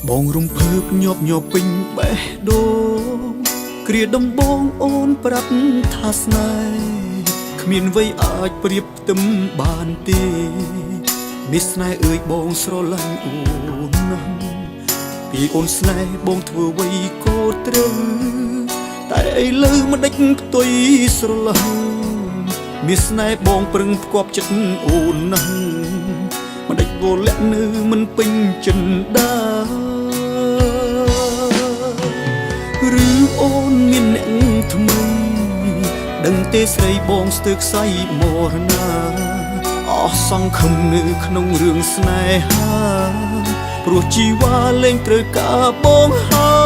បងរំភើបញាប់ញ័រពេញបេះដូងគ្រាដំបងអូនប្រាប់ថាស្នេហ៍គ្មានអ្វីអាចប្រៀបផ្ទឹមបានទេនេះស្នេហ៍អើយបងស្រឡាញ់អូនណាស់ពីអូនស្នេហ៍បងធ្វើអ្វីក៏ត្រូវតែឥឡូវមិនដេចផ្ទុយស្រឡាញ់មានស្នេហ៍បងប្រឹងផ្គប់ចិត្តអូនណាស់មិនដេចវល់លាក់នៅមិនពេញចិនដាឬអូនមានអ្នកថ្មីដឹងទេស្រីបងស្ទើរខ្សែមរណាអស់សង្ឃឹមនៅក្នុងរឿងស្នេហាព្រោះជីវ៉ាលែងត្រូវការបងហើ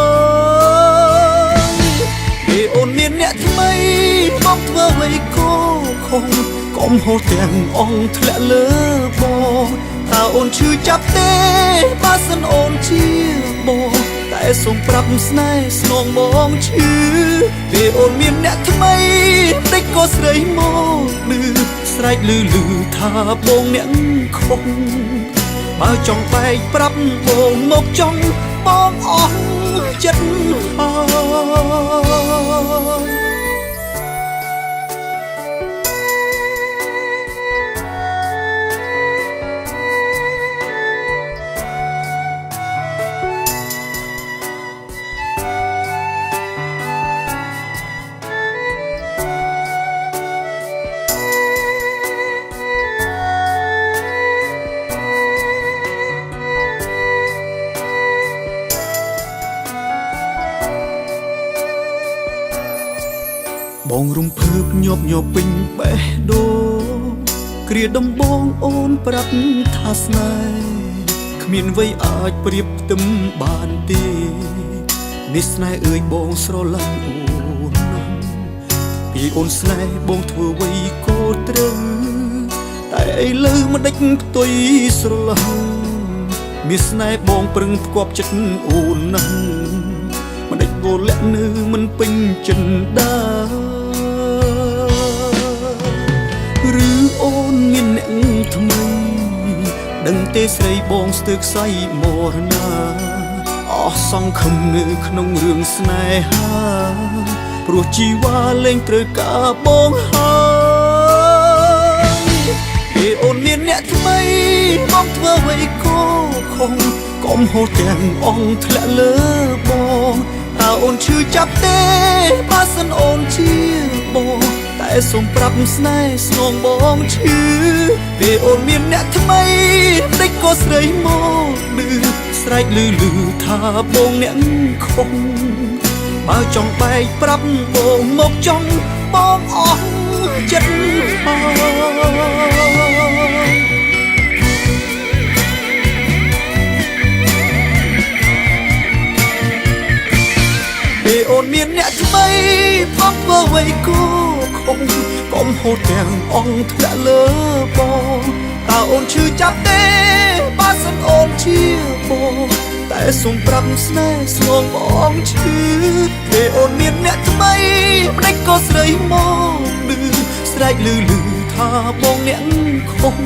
យពេលអូនមានអ្នកថ្មីបងធ្វើអ្វីក៏ខុសកុំហូរទាំងអងធ្លាក់លើបងតើអូនឈឺចាប់ទេបើសិនអូនជាបងតែសូមប្រាប់ស្នេហ៍ស្នងបងឈឺពេលអូនមានអ្នកថ្មីតិចក៏ស្រីមកលឺស្រែកលឺថាបងអ្នកខុសបើចង់បែកប្រាប់បងមកចង់បងអស់ចិត្តហើយបងរំភើបញាប់ញ័រពេញបេះដូងគ្រាដំបងអូនប្រាប់ថាស្នេហ៍គ្មានអ្វីអាចប្រៀបផ្ទឹមបានទេនេះស្នេហ៍អើយបងស្រឡាញ់អូនណាស់ពីអូនស្នេហ៍បងធ្វើអ្វីក៏ត្រូវតែឥឡូវមិនដេចផ្ទុយស្រឡាញ់មានស្នេហ៍បងប្រឹងផ្គប់ចិត្តអូនណាស់មិនដេចវល់លាក់នៅមិនពេញចិនដាឬអូនមានអ្នកថ្មីដឹងទេស្រីបងស្ទើរខ្សែមរណាអស់សង្ឃឹមនៅក្នុងរឿងស្នេហាព្រោះជីវ៉ាលែងត្រូវការបងហើយពេលអូនមានអ្នកថ្មីបងធ្វើអ្វីក៏ខុសកុំហូរទាំងអងធ្លាក់លើបងតើអូនឈឺចាប់ទេបើសិនអូនជាបងតែសូមប្រាប់ស្នេហ៍ស្នងបងឈឺពេលអូនមានអ្នកថ្មីតិចក៏ស្រីមកលឺស្រែកលឺថាបងអ្នកខុសបើចង់បែកប្រាប់បងមកចង់បងអស់ចិត្តហើយពេលអូនមានអ្នកថ្មីបងធ្វើអ្វីក៏ខុសកុំហូរទាំងអងធ្លាក់លើបងតើអូនឈឺចាប់ទេបើសិនអូនជាបងតែសូមប្រាប់ស្នេហ៍ស្នងបងឈឺពេលអូនមានអ្នកថ្មីម្ដេចក៏ស្រីមកលឺស្រែកលឺថាបងអ្នកខុស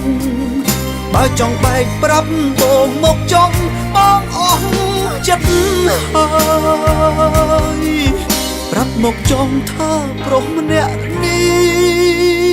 បើចង់បែកប្រាប់បងមកចង់បងអស់ចិត្តហើយប្រាប់មកចង់ថាប្រុសម្នាក់នេះ